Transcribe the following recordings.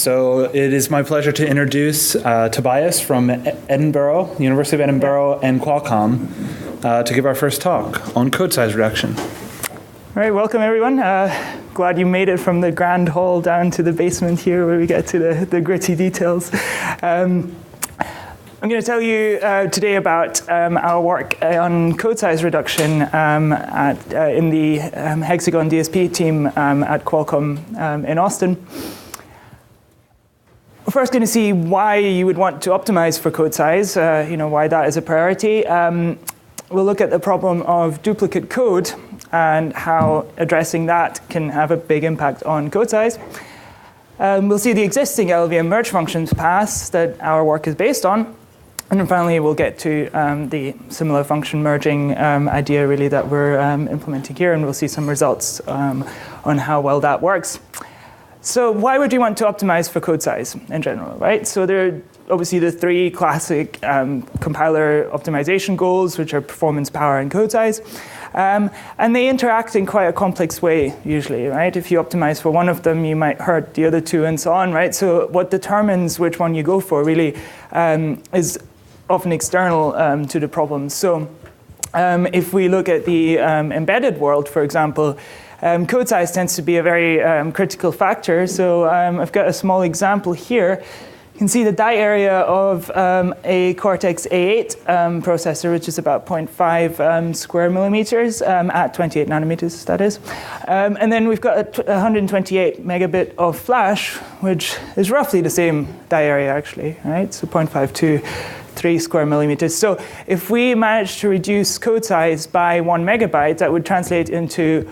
So it is my pleasure to introduce Tobias from Edinburgh, University of Edinburgh, and Qualcomm to give our first talk on code size reduction. All right, welcome everyone. Glad you made it from the grand hall down to the basement here where we get to the gritty details. I'm going to tell you today about our work on code size reduction in the Hexagon DSP team at Qualcomm in Austin. We're first going to see why you would want to optimize for code size, why that is a priority. We'll look at the problem of duplicate code and how addressing that can have a big impact on code size. We'll see the existing LLVM MergeFunctions paths that our work is based on. And then finally, we'll get to the similar function merging idea really that we're implementing here, and we'll see some results on how well that works. So why would you want to optimize for code size in general, right? So there are obviously the three classic compiler optimization goals, which are performance, power, and code size. And they interact in quite a complex way, usually, right? If you optimize for one of them, you might hurt the other two and so on, right? So what determines which one you go for really is often external to the problem. So if we look at the embedded world, for example, code size tends to be a very critical factor. So I've got a small example here. You can see the die area of a Cortex A8 processor, which is about 0.5 square millimeters at 28 nanometers, that is. And then we've got a 128 megabit of flash, which is roughly the same die area, actually, right? So 0.5 to 3 square millimeters. So if we manage to reduce code size by 1 megabyte, that would translate into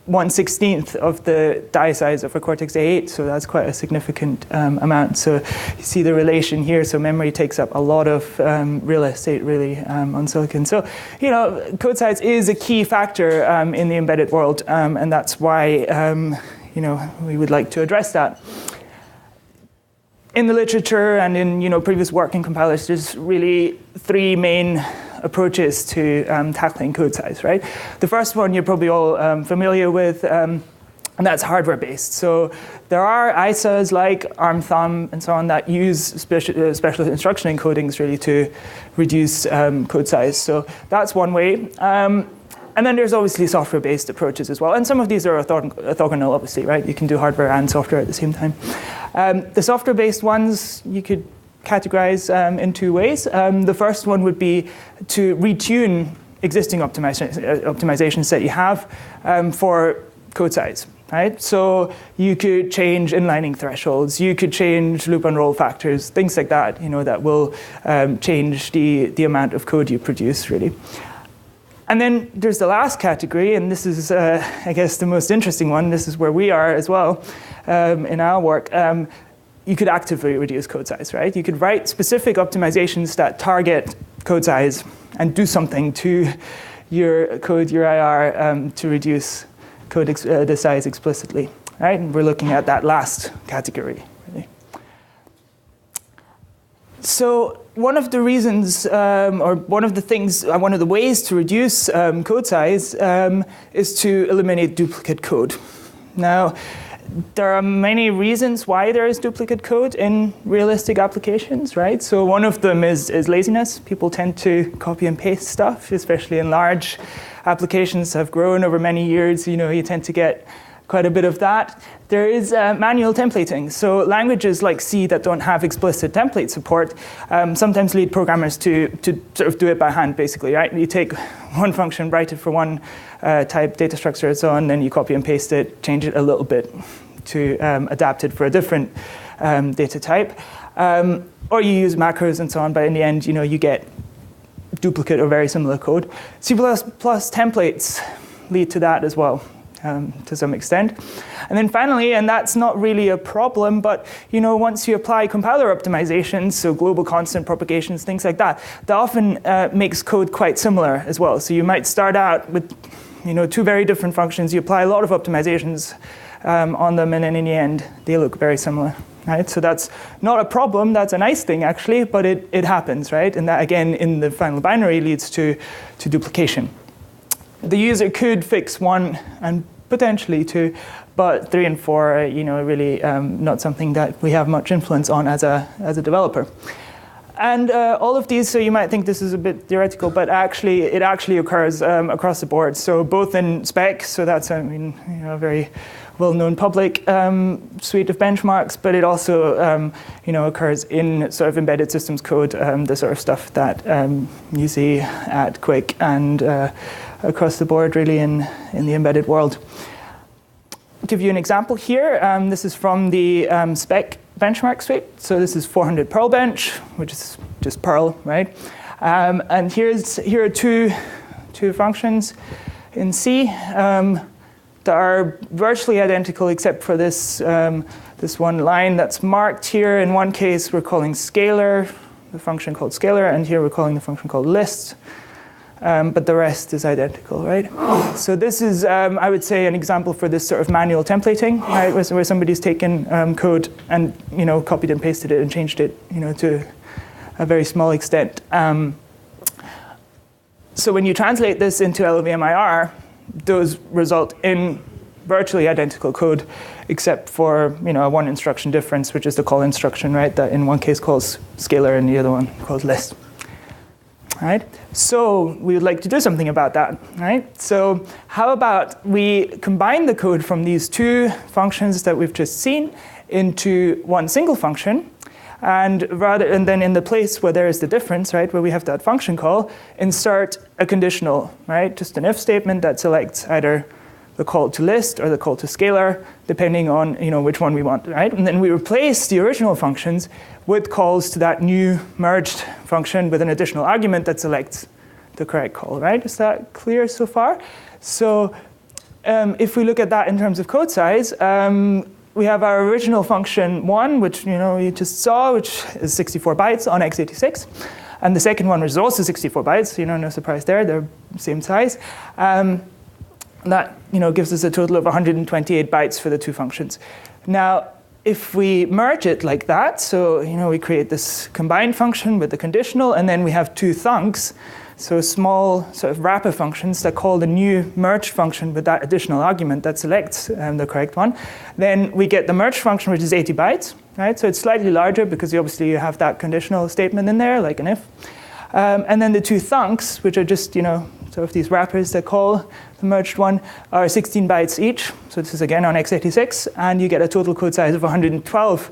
1/16 of the die size of a Cortex A8, so that's quite a significant amount. So you see the relation here, so memory takes up a lot of real estate really on silicon. So, code size is a key factor in the embedded world, and that's why, we would like to address that. In the literature and in previous work in compilers, there's really three main approaches to tackling code size, right? The first one you're probably all familiar with, and that's hardware-based. So there are ISAs like ARM Thumb and so on that use special instruction encodings really to reduce code size. So that's one way. And then there's obviously software-based approaches as well. And some of these are orthogonal, obviously, right? You can do hardware and software at the same time. The software-based ones, you could categorize in two ways. The first one would be to retune existing optimizations that you have for code size, right? So you could change inlining thresholds, you could change loop unroll factors, things like that, that will change the amount of code you produce, really. And then there's the last category, and this is, I guess, the most interesting one. This is where we are as well in our work. You could actively reduce code size, right? You could write specific optimizations that target code size and do something to your code, your IR, to reduce the size explicitly, right? And we're looking at that last category, really. So one of the reasons, or one of the ways to reduce code size is to eliminate duplicate code. Now, there are many reasons why there is duplicate code in realistic applications, right? So one of them is laziness. People tend to copy and paste stuff, especially in large applications that have grown over many years. You tend to get quite a bit of that. There is manual templating. So languages like C that don't have explicit template support sometimes lead programmers to sort of do it by hand, basically, right? You take one function, write it for one type data structure and so on, then you copy and paste it, change it a little bit to adapt it for a different data type. Or you use macros and so on, but in the end, you get duplicate or very similar code. C++ templates lead to that as well. To some extent. And then finally, and that's not really a problem, but once you apply compiler optimizations, so global constant propagations, things like that, that often makes code quite similar as well. So you might start out with two very different functions, you apply a lot of optimizations on them, and then in the end, they look very similar. Right? So that's not a problem, that's a nice thing actually, but it happens, right? And that again, in the final binary, leads to duplication. The user could fix one and potentially two, but 3 and 4 are, really not something that we have much influence on as a developer. And all of these, so you might think this is a bit theoretical, but it actually occurs across the board. So both in SPEC, so that's a very well-known public suite of benchmarks, but it also occurs in sort of embedded systems code, the sort of stuff that you see at QuIC and across the board really in the embedded world. I'll give you an example here. This is from the SPEC benchmark suite. So this is 400 Perl bench, which is just Perl, right? And here are two functions in C that are virtually identical except for this one line that's marked here. In one case, we're calling scalar, the function called scalar, and here we're calling the function called list. But the rest is identical, right? So this is, I would say, an example for this sort of manual templating, right? Where somebody's taken code and copied and pasted it and changed it, to a very small extent. So when you translate this into LLVM IR, those result in virtually identical code, except for a one instruction difference, which is the call instruction, right? That in one case calls scalar and the other one calls list. Right? So we would like to do something about that, right? So how about we combine the code from these two functions that we've just seen into one single function, and then in the place where there is the difference, right, where we have that function call, insert a conditional, right? Just an if statement that selects either the call to list or the call to scalar, depending on which one we want, right? And then we replace the original functions with calls to that new merged function with an additional argument that selects the correct call, right? Is that clear so far? So if we look at that in terms of code size, we have our original function 1, which we just saw, which is 64 bytes on x86. And the second one, which is also 64 bytes, no surprise there, they're the same size. That gives us a total of 128 bytes for the two functions. Now, if we merge it like that, so we create this combined function with the conditional, and then we have two thunks, so small sort of wrapper functions that call the new merged function with that additional argument that selects the correct one. Then we get the merged function, which is 80 bytes, right? So it's slightly larger because obviously you have that conditional statement in there, like an if. And then the two thunks, which are just sort of these wrappers that call the merged one, are 16 bytes each. So this is again on x86, and you get a total code size of 112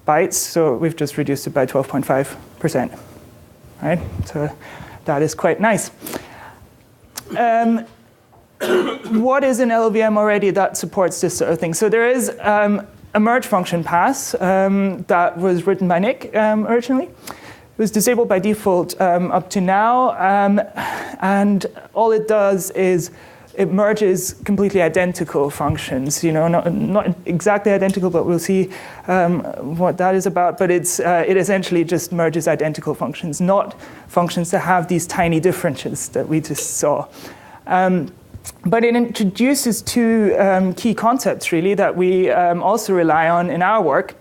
bytes. So we've just reduced it by 12.5%, right? So that is quite nice. What is in LLVM already that supports this sort of thing? So there is a merge function pass that was written by Nick originally. It was disabled by default up to now, and all it does is it merges completely identical functions. Not exactly identical, but we'll see what that is about. But it essentially just merges identical functions, not functions that have these tiny differences that we just saw. But it introduces two key concepts really that we also rely on in our work.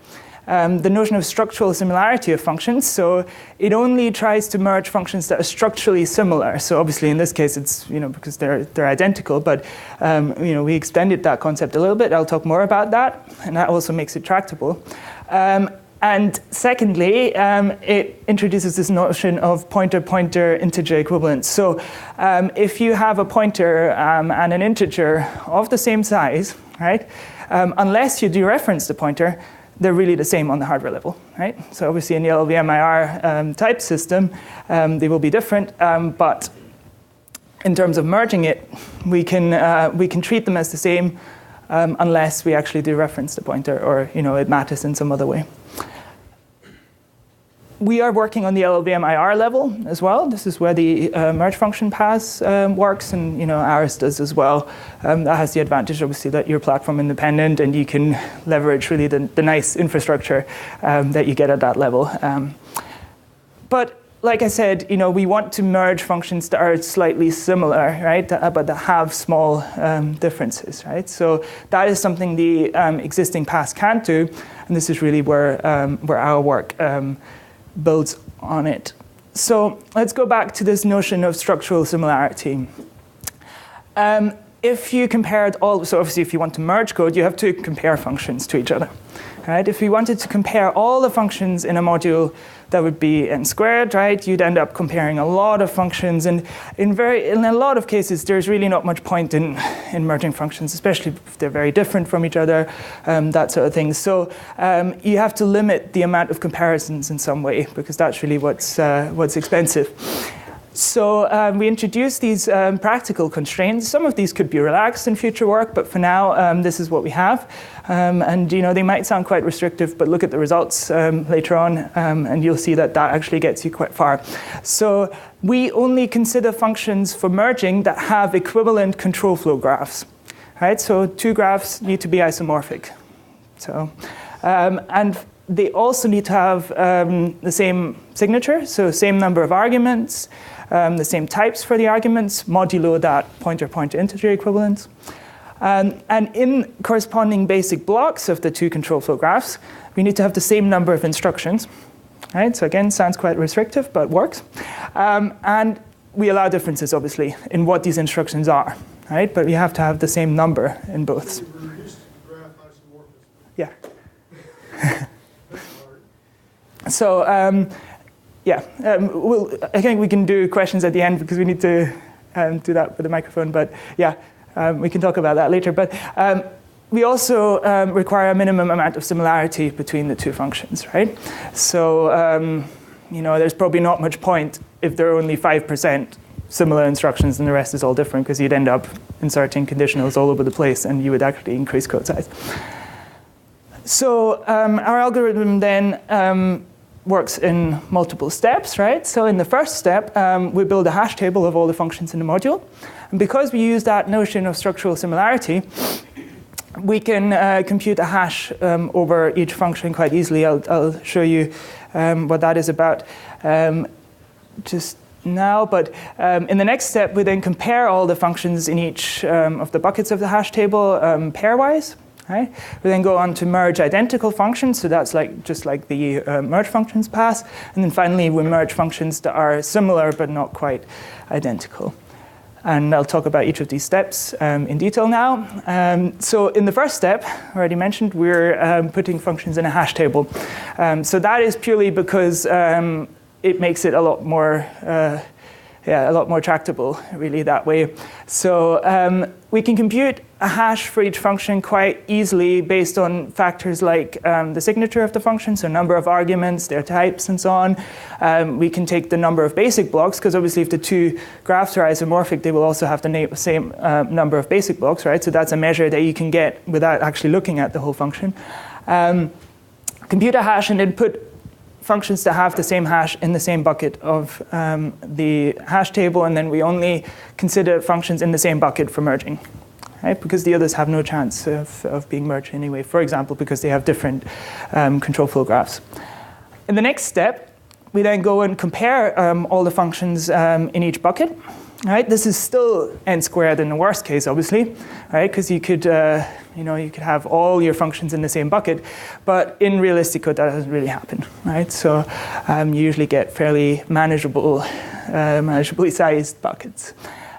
The notion of structural similarity of functions. So it only tries to merge functions that are structurally similar. So obviously in this case it's because they're identical, but we extended that concept a little bit. I'll talk more about that, and that also makes it tractable. And secondly, it introduces this notion of pointer-pointer integer equivalence. So if you have a pointer and an integer of the same size, right? Unless you dereference the pointer, they're really the same on the hardware level, right? So obviously in the LLVM IR type system, they will be different, but in terms of merging it, we can treat them as the same unless we actually dereference the pointer or it matters in some other way. We are working on the LLVM IR level as well. This is where the merge function pass works, and ours does as well. That has the advantage, obviously, that you're platform independent and you can leverage really the nice infrastructure that you get at that level. But like I said, we want to merge functions that are slightly similar, right? But that have small differences, right? So that is something the existing pass can't do, and this is really where our work builds on it. So let's go back to this notion of structural similarity. if you compared all, so obviously if you want to merge code, you have to compare functions to each other. Right? If you wanted to compare all the functions in a module, that would be n squared, right? You'd end up comparing a lot of functions, and in a lot of cases, there's really not much point in merging functions, especially if they're very different from each other, that sort of thing. So you have to limit the amount of comparisons in some way, because that's really what's expensive. So we introduced these practical constraints. Some of these could be relaxed in future work, but for now, this is what we have. And they might sound quite restrictive, but look at the results later on, and you'll see that actually gets you quite far. So we only consider functions for merging that have equivalent control flow graphs. Right? So two graphs need to be isomorphic. So, and they also need to have the same signature, so same number of arguments, the same types for the arguments, modulo that pointer-pointer integer equivalence. And in corresponding basic blocks of the two control flow graphs, we need to have the same number of instructions. Right? So again, sounds quite restrictive, but works. And we allow differences, obviously, in what these instructions are. Right? But we have to have the same number in both. Yeah. So, I think we can do questions at the end because we need to do that with the microphone. But yeah, we can talk about that later. But we also require a minimum amount of similarity between the two functions, right? So, there's probably not much point if there are only 5% similar instructions and the rest is all different, because you'd end up inserting conditionals all over the place and you would actually increase code size. So our algorithm then works in multiple steps, right? So in the first step, we build a hash table of all the functions in the module. And because we use that notion of structural similarity, we can compute a hash over each function quite easily. I'll show you what that is about just now. But in the next step, we then compare all the functions in each of the buckets of the hash table pairwise. Right? We then go on to merge identical functions, so that's just like the MergeFunctions pass. And then finally, we merge functions that are similar but not quite identical. And I'll talk about each of these steps in detail now. So in the first step, I already mentioned, we're putting functions in a hash table. So that is purely because it makes it a lot more tractable, really, that way. So we can compute a hash for each function quite easily based on factors like the signature of the function, so number of arguments, their types, and so on. We can take the number of basic blocks, because obviously if the two graphs are isomorphic, they will also have the same number of basic blocks, right? So that's a measure that you can get without actually looking at the whole function. Compute a hash and then put functions that have the same hash in the same bucket of the hash table, and then we only consider functions in the same bucket for merging, right? Because the others have no chance of being merged anyway, for example, because they have different control flow graphs. In the next step, we then go and compare all the functions in each bucket. Right? This is still n squared in the worst case, obviously, right? Because you could have all your functions in the same bucket, but in realistic code that doesn't really happen, right? So you usually get fairly manageably sized buckets.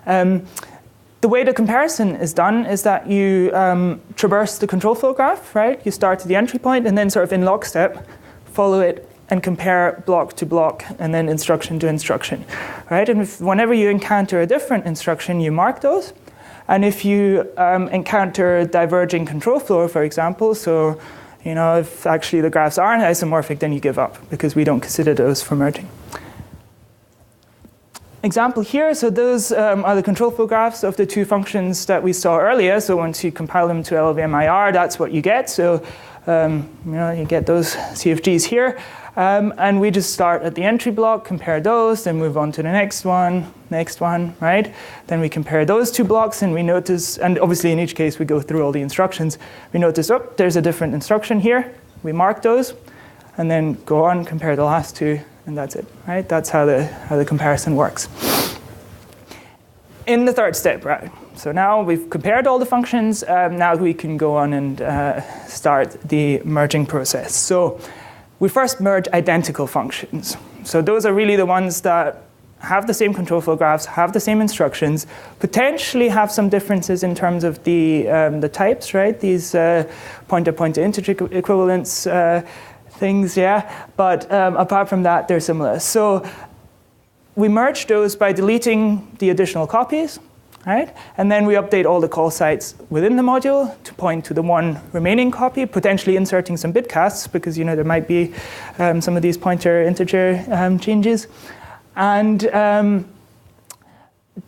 The way the comparison is done is that you traverse the control flow graph, right? You start at the entry point and then sort of in lockstep follow it and compare block to block and then instruction to instruction, right? And whenever you encounter a different instruction, you mark those. And if you encounter diverging control flow, for example, so if actually the graphs aren't isomorphic, then you give up because we don't consider those for merging. Example here, so those are the control flow graphs of the two functions that we saw earlier. So once you compile them to LLVM IR, that's what you get. So you get those CFGs here. And we just start at the entry block, compare those, then move on to the next one, right? Then we compare those two blocks and we notice, and obviously in each case we go through all the instructions. We notice, there's a different instruction here. We mark those and then go on, compare the last two, and that's it, right? That's how the comparison works. In the third step, right? So now we've compared all the functions. Now we can go on and start the merging process. So we first merge identical functions. So those are really the ones that have the same control flow graphs, have the same instructions, potentially have some differences in terms of the types, right? These pointer-pointer integer equivalence things, yeah. But apart from that, they're similar. So we merge those by deleting the additional copies, right? And then we update all the call sites within the module to point to the one remaining copy, potentially inserting some bitcasts because there might be some of these pointer integer changes. And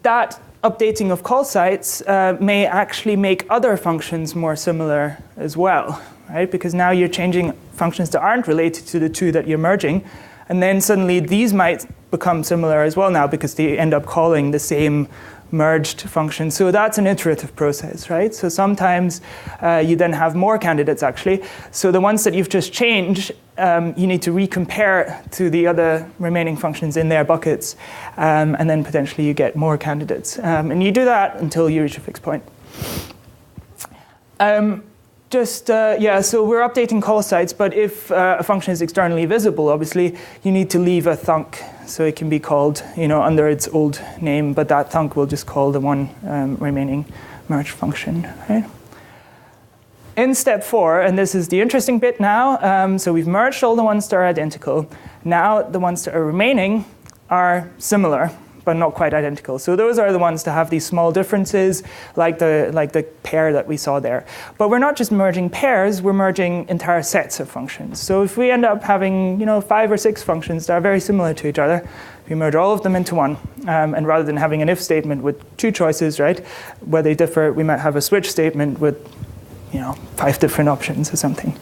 that updating of call sites may actually make other functions more similar as well, right? Because now you're changing functions that aren't related to the two that you're merging. And then suddenly these might become similar as well now because they end up calling the same merged function. So that's an iterative process, right? So sometimes you then have more candidates actually. So the ones that you've just changed, you need to recompare to the other remaining functions in their buckets. And then potentially you get more candidates. And you do that until you reach a fixed point. So we're updating call sites, but if a function is externally visible, obviously, you need to leave a thunk so it can be called under its old name, but that thunk will just call the one remaining merge function, right? In step 4, and this is the interesting bit now, so we've merged all the ones that are identical. Now the ones that are remaining are similar, but not quite identical. So those are the ones that have these small differences, like the pair that we saw there. But we're not just merging pairs, we're merging entire sets of functions. So if we end up having 5 or 6 functions that are very similar to each other, we merge all of them into one. And rather than having an if statement with 2 choices, right, where they differ, we might have a switch statement with 5 different options or something.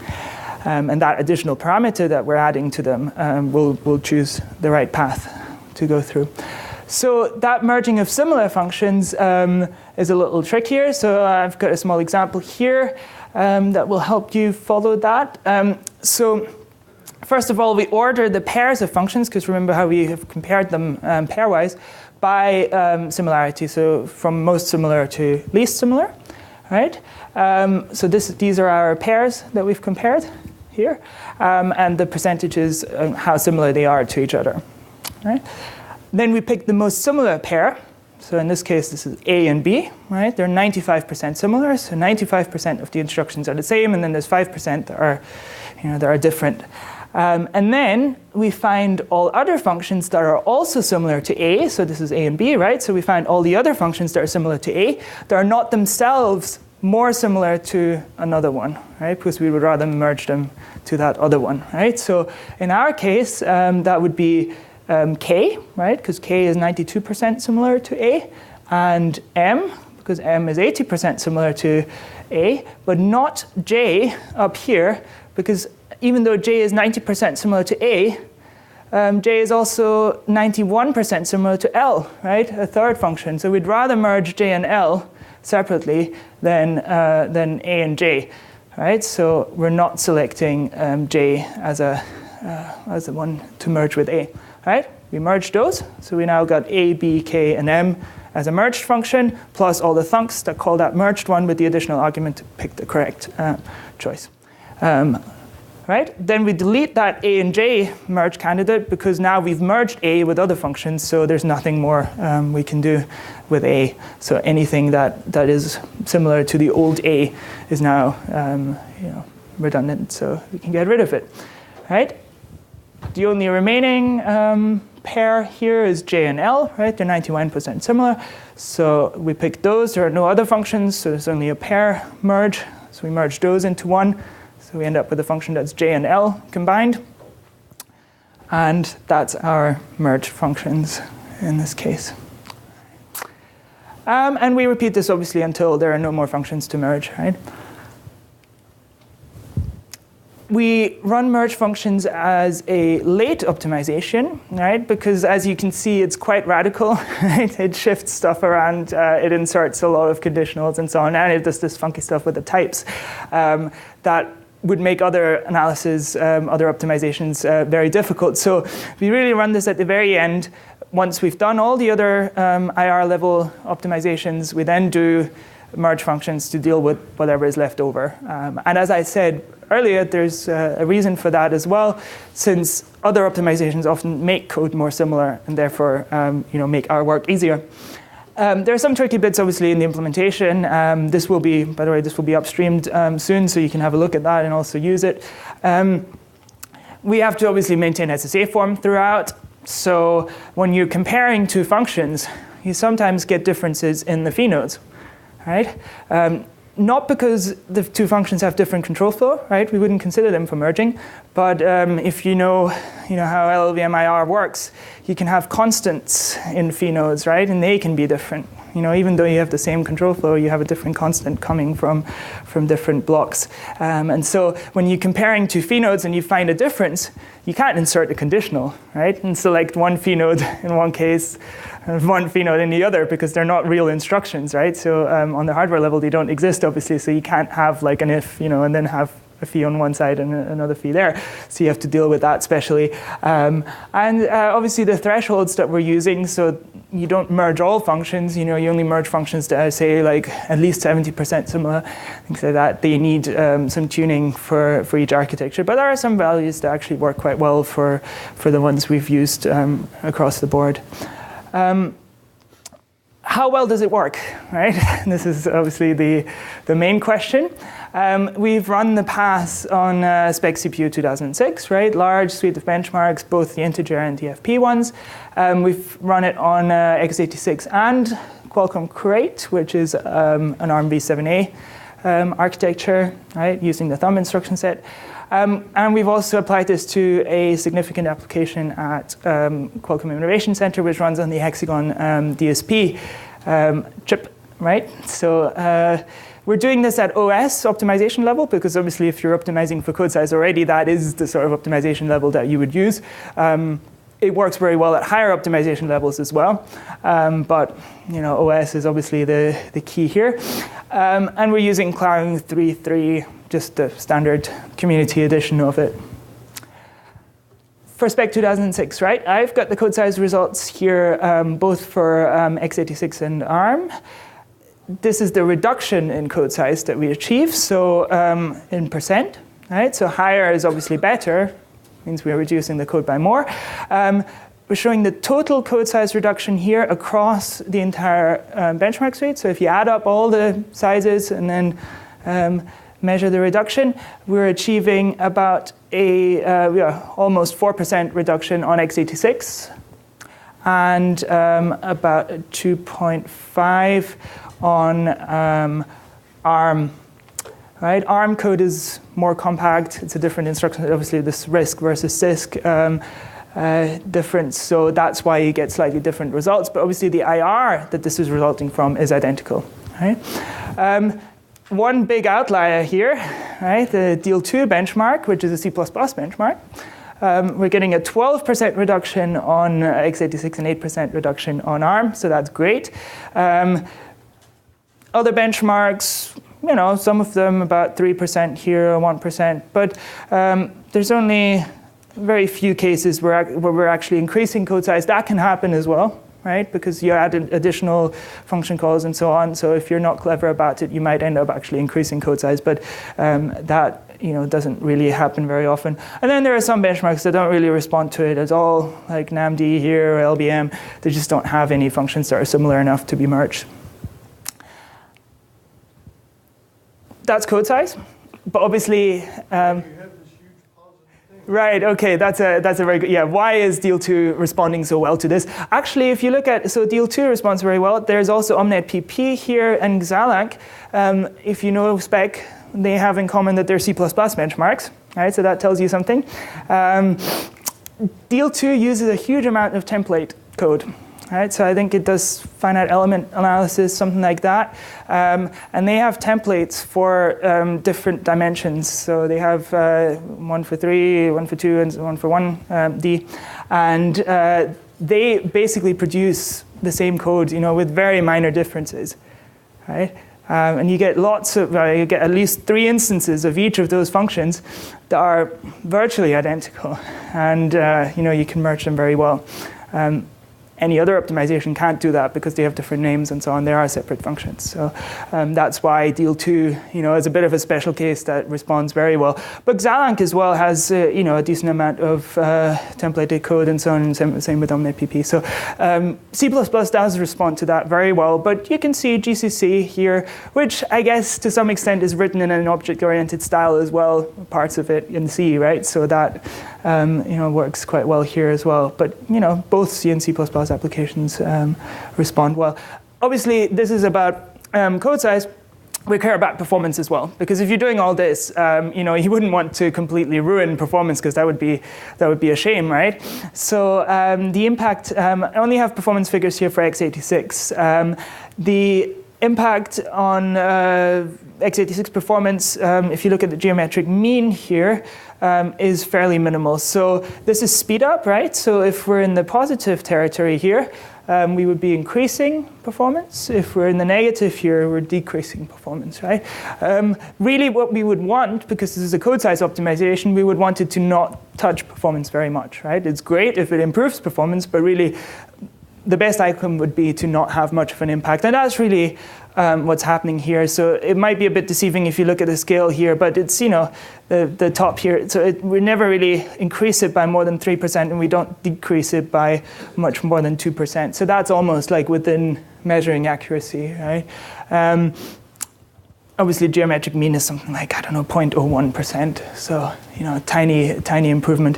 And that additional parameter that we're adding to them will choose the right path to go through. So that merging of similar functions is a little trickier. So I've got a small example here that will help you follow that. So first of all, we order the pairs of functions, because remember how we have compared them pairwise, by similarity. So from most similar to least similar, right? So these are our pairs that we've compared here. And the percentages, how similar they are to each other, right? Then we pick the most similar pair. So in this case, this is A and B, right? They're 95% similar, so 95% of the instructions are the same, and then there's 5% that are different. And then we find all other functions that are also similar to A. So this is A and B, right? So we find all the other functions that are similar to A that are not themselves more similar to another one, right? Because we would rather merge them to that other one, right? So in our case, that would be K, right? Because K is 92% similar to A, and M, because M is 80% similar to A, but not J up here, because even though J is 90% similar to A, J is also 91% similar to L, right? A third function. So we'd rather merge J and L separately than A and J, right? So we're not selecting J as the one to merge with A. Right? We merged those, so we now got A, B, K, and M as a merged function, plus all the thunks that call that merged one with the additional argument to pick the correct choice. Right? Then we delete that A and J merge candidate because now we've merged A with other functions, so there's nothing more we can do with A. So anything that is similar to the old A is now redundant, so we can get rid of it. Right? The only remaining pair here is J and L, right? They're 91% similar. So we pick those. There are no other functions, so there's only a pair merge. So we merge those into one. So we end up with a function that's J and L combined. And that's our merge functions in this case. And we repeat this, obviously, until there are no more functions to merge, right? We run merge functions as a late optimization, right? Because as you can see, it's quite radical, right? It shifts stuff around, it inserts a lot of conditionals and so on, and it does this funky stuff with the types that would make other analysis, other optimizations very difficult. So we really run this at the very end. Once we've done all the other IR level optimizations, we then do merge functions to deal with whatever is left over. And as I said earlier, there's a reason for that as well, since other optimizations often make code more similar and therefore make our work easier. There are some tricky bits, obviously, in the implementation. This will be, by the way, this will be upstreamed soon, so you can have a look at that and also use it. We have to obviously maintain SSA form throughout. So when you're comparing two functions, you sometimes get differences in the phi nodes, right? Not because the two functions have different control flow, right? We wouldn't consider them for merging. But if you know how LLVM IR works, you can have constants in phi nodes, right? And they can be different. Even though you have the same control flow, you have a different constant coming from different blocks. And so when you're comparing two phi nodes and you find a difference, you can't insert a conditional, right? And select one phi node in one case, and one phi node in the other, because they're not real instructions, right? So on the hardware level, they don't exist, obviously. So you can't have like an if, and then have a phi on one side and another phi there. So you have to deal with that specially. And obviously the thresholds that we're using, so you don't merge all functions, you only merge functions that are, say, like at least 70% similar, things like that. They need some tuning for each architecture. But there are some values that actually work quite well for the ones we've used across the board. How well does it work, right? This is obviously the main question. We've run the pass on SPEC CPU 2006, right? Large suite of benchmarks, both the integer and TFP ones. We've run it on x86 and Qualcomm QuIC, which is an ARM v7a architecture, right? Using the thumb instruction set. And we've also applied this to a significant application at Qualcomm Innovation Center, which runs on the Hexagon DSP chip, right? So we're doing this at OS optimization level, because obviously if you're optimizing for code size already, that is the sort of optimization level that you would use. It works very well at higher optimization levels as well. But OS is obviously the key here. And we're using Clang 3.3, just the standard community edition of it. For SPEC 2006, right? I've got the code size results here, both for x86 and ARM. This is the reduction in code size that we achieve, so in percent, right? So higher is obviously better, means we're reducing the code by more. We're showing the total code size reduction here across the entire benchmark suite. So if you add up all the sizes and then measure the reduction, we're achieving about almost 4% reduction on x86 and about 2.5 on ARM. Right? ARM code is more compact. It's a different instruction. Obviously, this RISC versus CISC difference. So that's why you get slightly different results. But obviously, the IR that this is resulting from is identical. Right? One big outlier here, right? The DEAL2 benchmark, which is a C++ benchmark. We're getting a 12% reduction on x86 and 8% reduction on ARM. So that's great. Other benchmarks, some of them about 3% here or 1%, but there's only very few cases where we're actually increasing code size. That can happen as well, right? Because you add additional function calls and so on. So if you're not clever about it, you might end up actually increasing code size, but that doesn't really happen very often. And then there are some benchmarks that don't really respond to it at all, like NAMD here or LLVM. They just don't have any functions that are similar enough to be merged. That's code size, but obviously, you have this huge positive thing. Right? Okay, that's a very good. Yeah, why is DEAL2 responding so well to this? Actually, if you look at DEAL2 responds very well. There's also Omnet PP here and Xalac. If you know SPEC, they have in common that they're C++ benchmarks. Right? So that tells you something. DEAL2 uses a huge amount of template code. Right, so I think it does finite element analysis, something like that. And they have templates for different dimensions. So they have one for 3, one for 2, and one for 1D. And they basically produce the same code, with very minor differences. Right? And you get you get at least 3 instances of each of those functions that are virtually identical. And you can merge them very well. any other optimization can't do that because they have different names and so on. They are separate functions. So that's why deal 2, is a bit of a special case that responds very well. But Xalank as well has, a decent amount of templated code and so on, and same with OmniPP. So C++ does respond to that very well. But you can see GCC here, which I guess to some extent is written in an object-oriented style as well, parts of it in C, right? So that works quite well here as well. But both C and C++ applications respond well. Obviously, this is about code size. We care about performance as well, because if you're doing all this, you wouldn't want to completely ruin performance, because that would be a shame, right? So the impact, I only have performance figures here for x86. The impact on x86 performance, if you look at the geometric mean here, is fairly minimal. So this is speed up, right? So if we're in the positive territory here, we would be increasing performance. If we're in the negative here, we're decreasing performance, right? Really what we would want, because this is a code size optimization, we would want it to not touch performance very much, right? It's great if it improves performance, but really the best outcome would be to not have much of an impact. And that's really what's happening here. So it might be a bit deceiving if you look at the scale here, but it's, the top here. So we never really increase it by more than 3%, and we don't decrease it by much more than 2%. So that's almost like within measuring accuracy, right? Obviously, geometric mean is something like, 0.01%. So, tiny improvement.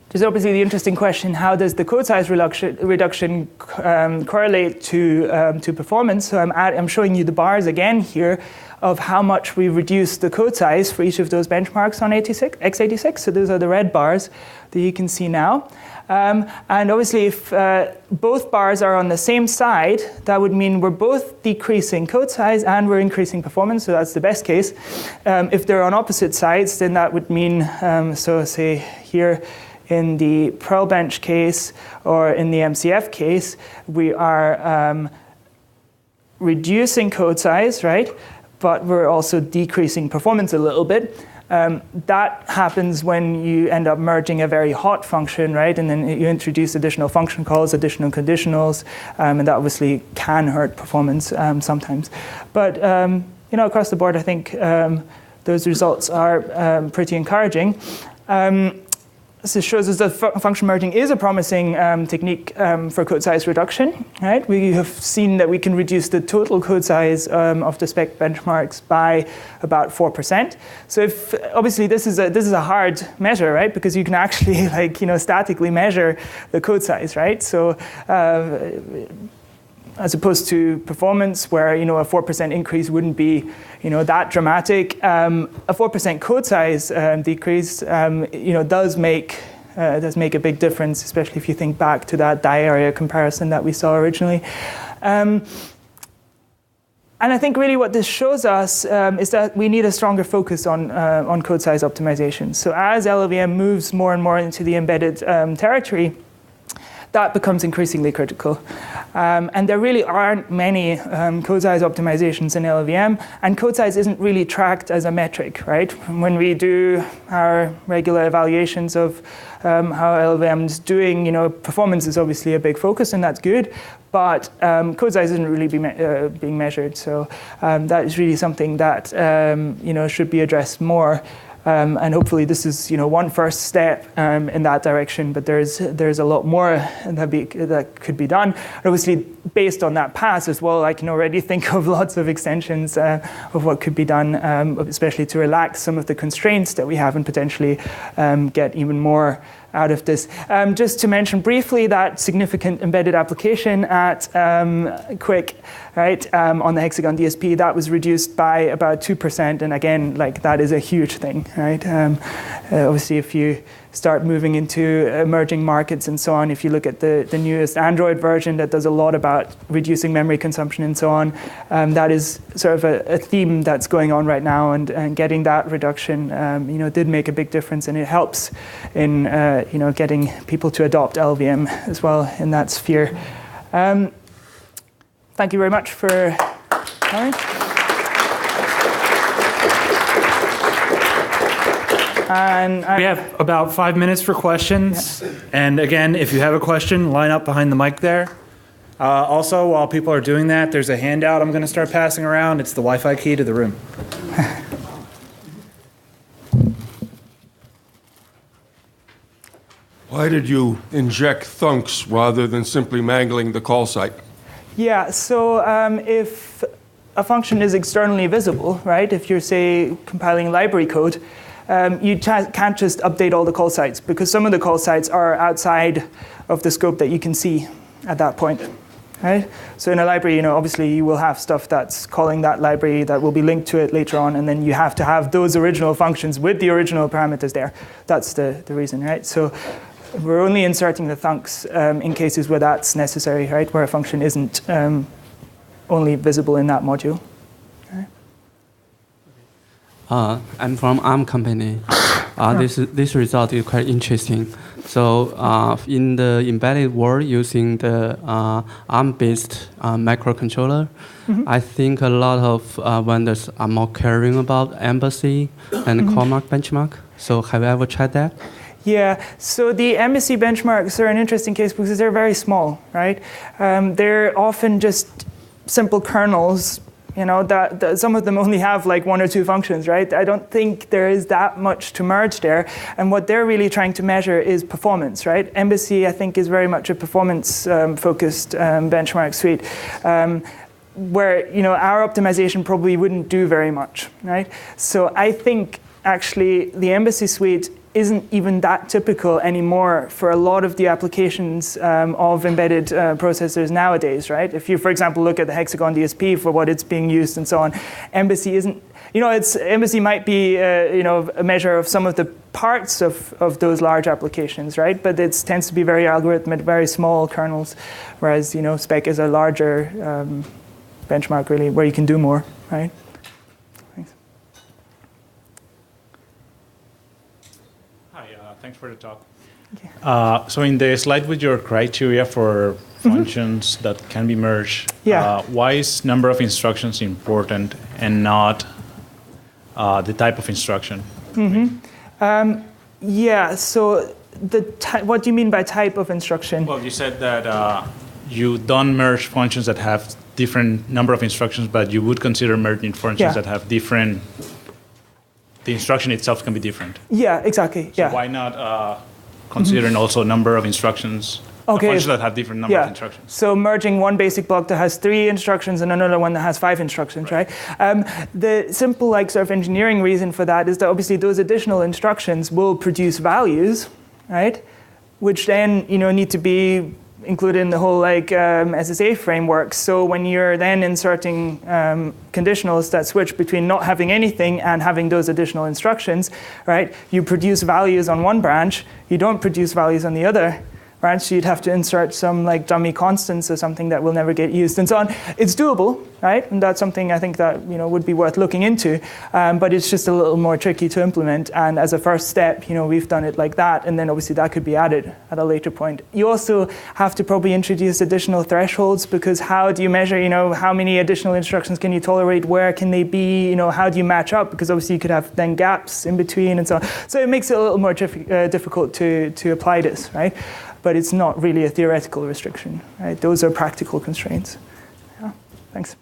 There's obviously the interesting question: how does the code size reduction correlate to performance? So I'm showing you the bars again here of how much we reduce the code size for each of those benchmarks on x86. So those are the red bars that you can see now. And obviously, if both bars are on the same side, that would mean we're both decreasing code size and we're increasing performance. So that's the best case. If they're on opposite sides, then that would mean, so say here, in the Perlbench case or in the MCF case, we are reducing code size, right? But we're also decreasing performance a little bit. That happens when you end up merging a very hot function, right? And then you introduce additional function calls, additional conditionals, and that obviously can hurt performance sometimes. But across the board, I think those results are pretty encouraging. This shows us that function merging is a promising technique for code size reduction. Right? We have seen that we can reduce the total code size of the SPEC benchmarks by about 4%. So if obviously this is a hard measure, right? Because you can actually statically measure the code size, right? So as opposed to performance, where a 4% increase wouldn't be that dramatic. A 4% code size decrease does make a big difference, especially if you think back to that die area comparison that we saw originally. And I think really what this shows us is that we need a stronger focus on code size optimization. So as LLVM moves more and more into the embedded territory, that becomes increasingly critical. And there really aren't many code size optimizations in LLVM, and code size isn't really tracked as a metric, right? When we do our regular evaluations of how LLVM is doing, performance is obviously a big focus, and that's good, but code size isn't really being measured. So that is really something that should be addressed more. And hopefully this is one first step in that direction, but there's a lot more that could be done. And obviously, based on that path as well, I can already think of lots of extensions of what could be done, especially to relax some of the constraints that we have and potentially get even more out of this. Just to mention briefly that significant embedded application at QuIC, right, on the Hexagon DSP, that was reduced by about 2%. And again, that is a huge thing, right? Obviously, if you start moving into emerging markets and so on, if you look at the newest Android version that does a lot about reducing memory consumption and so on, that is sort of a theme that's going on right now, and getting that reduction, did make a big difference, and it helps in, getting people to adopt LLVM as well in that sphere. Thank you very much for coming. And We have about 5 minutes for questions. And again, if you have a question, line up behind the mic there. Also, while people are doing that, there's a handout I'm going to start passing around. It's the Wi-Fi key to the room. Why did you inject thunks rather than simply mangling the call site? yeah, so if a function is externally visible, right, if you're, say, compiling library code, you can't just update all the call sites because some of the call sites are outside of the scope that you can see at that point. Right? So in a library, obviously you will have stuff that's calling that library that will be linked to it later on, and then you have to have those original functions with the original parameters there. That's the reason, right? So we're only inserting the thunks in cases where that's necessary, right? Where a function isn't only visible in that module. I'm from ARM company. This result is quite interesting. So in the embedded world using the ARM-based microcontroller, I think a lot of vendors are more caring about embassy and Cormac benchmark. So have you ever tried that? Yeah, so the embassy benchmarks are an interesting case because they're very small, right? They're often just simple kernels. That some of them only have like 1 or 2 functions, right? I don't think there is that much to merge there. And what they're really trying to measure is performance, right? Embassy, I think, is very much a performance-focused benchmark suite, where our optimization probably wouldn't do very much, right? So I think actually the embassy suite isn't even that typical anymore for a lot of the applications of embedded processors nowadays, right? If you, for example, look at the Hexagon DSP for what it's being used and so on, embassy isn't, embassy might be, a measure of some of the parts of those large applications, right? But it tends to be very algorithmic, very small kernels, whereas, SPEC is a larger benchmark, really, where you can do more, right? Thanks for the talk. So in the slide with your criteria for functions that can be merged, why is number of instructions important and not the type of instruction? So what do you mean by type of instruction? Well, you said that you don't merge functions that have different number of instructions, but you would consider merging functions that have different. The instruction itself can be different. Yeah, exactly. So why not considering also number of instructions? Functions that have different number of instructions. So merging one basic block that has 3 instructions and another one that has 5 instructions, right? The simple sort of engineering reason for that is that obviously those additional instructions will produce values, right? Which then need to be included in the whole SSA framework. So when you're then inserting conditionals that switch between not having anything and having those additional instructions, right? You produce values on one branch, you don't produce values on the other branch, so you'd have to insert some dummy constants or something that will never get used and so on. It's doable, right? And that's something I think that would be worth looking into, but it's just a little more tricky to implement. And as a first step, we've done it like that, and then obviously that could be added at a later point. You also have to probably introduce additional thresholds, because how do you measure, how many additional instructions can you tolerate? Where can they be? How do you match up? Because obviously you could have then gaps in between and so on. So it makes it a little more difficult to apply this, right? But it's not really a theoretical restriction, right? Those are practical constraints. Yeah, thanks.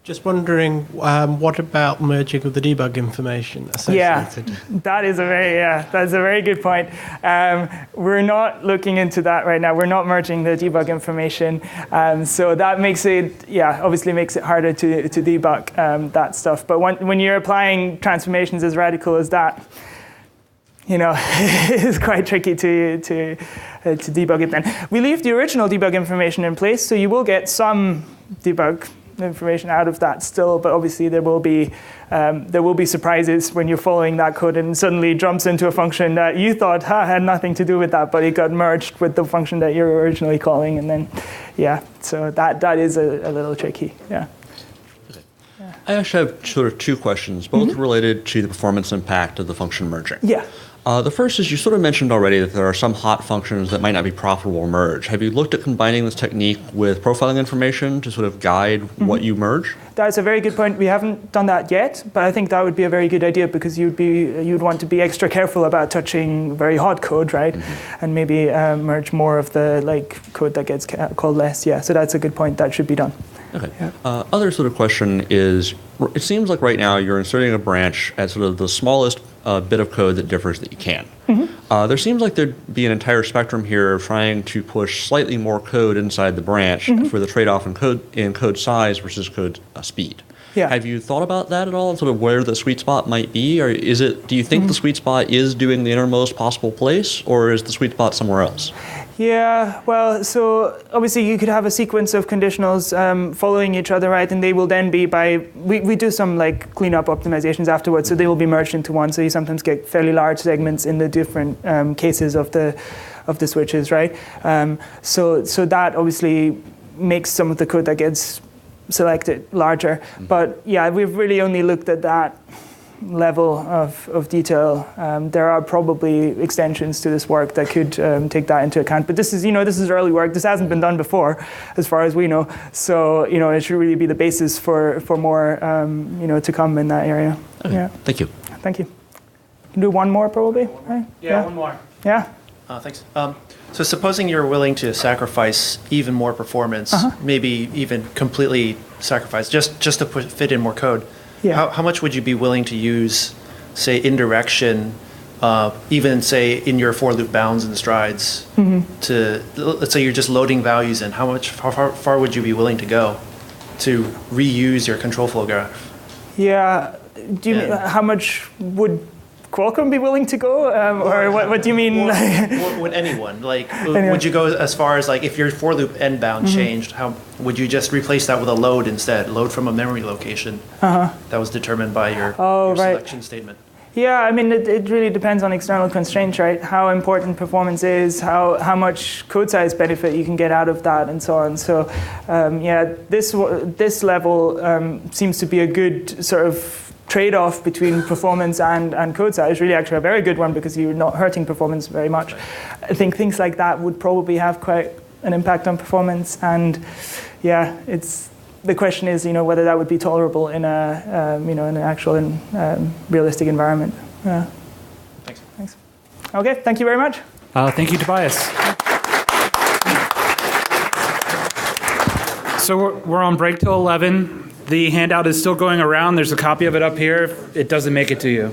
Just wondering, what about merging of the debug information associated? Yeah, that's a very good point. We're not looking into that right now. We're not merging the debug information. So that makes it, obviously makes it harder to debug that stuff. But when you're applying transformations as radical as that, it's quite tricky to debug it then. We leave the original debug information in place, so you will get some debug information out of that still, but obviously there will be surprises when you're following that code and suddenly jumps into a function that you thought had nothing to do with that, but it got merged with the function that you were originally calling, and then, so that is a little tricky, I actually have sort of 2 questions, both related to the performance impact of the function merging. Yeah. The first is you sort of mentioned already that there are some hot functions that might not be profitable to merge. Have you looked at combining this technique with profiling information to sort of guide what you merge? That's a very good point. We haven't done that yet, but I think that would be a very good idea because you'd want to be extra careful about touching very hot code, right? And maybe merge more of the code that gets called less. Yeah, so that's a good point. That should be done. Okay. Yeah. Other sort of question is, it seems like right now you're inserting a branch at sort of the smallest bit of code that differs that you can. There seems like there'd be an entire spectrum here of trying to push slightly more code inside the branch for the trade-off in code size versus code speed. Yeah. Have you thought about that at all, and sort of where the sweet spot might be? Or do you think the sweet spot is doing the innermost possible place, or is the sweet spot somewhere else? Yeah, well, so obviously you could have a sequence of conditionals following each other, right? And they will then be we do some cleanup optimizations afterwards, so they will be merged into one. So you sometimes get fairly large segments in the different cases of the switches, right? So that obviously makes some of the code that gets selected larger. But yeah, we've really only looked at that level of detail. There are probably extensions to this work that could take that into account. But this is early work. This hasn't been done before, as far as we know. So it should really be the basis for more to come in that area. Okay. Yeah. Thank you. Thank you. Can do one more probably, right? Yeah, one more. Yeah. Thanks. So supposing you're willing to sacrifice even more performance, maybe even completely sacrifice, just to fit in more code. Yeah. How much would you be willing to use, say, indirection, even, say, in your for loop bounds and strides, to, let's say you're just loading values in, how far would you be willing to go to reuse your control flow graph? Yeah. Do you mean, how much would Qualcomm be willing to go? Or what do you mean? Would anyone? Would you go as far as, if your for loop end bound changed, how would you just replace that with a load instead? Load from a memory location that was determined by your selection statement. Yeah, I mean, it really depends on external constraints, right? How important performance is, how much code size benefit you can get out of that, and so on. So, this level seems to be a good sort of trade-off between performance and code size. Really, actually, a very good one because you're not hurting performance very much. I think things like that would probably have quite an impact on performance, and yeah, the question is, whether that would be tolerable in in an actual realistic environment. Yeah. Thanks. Okay, thank you very much. Thank you, Tobias. So we're on break till 11. The handout is still going around. There's a copy of it up here. It doesn't make it to you.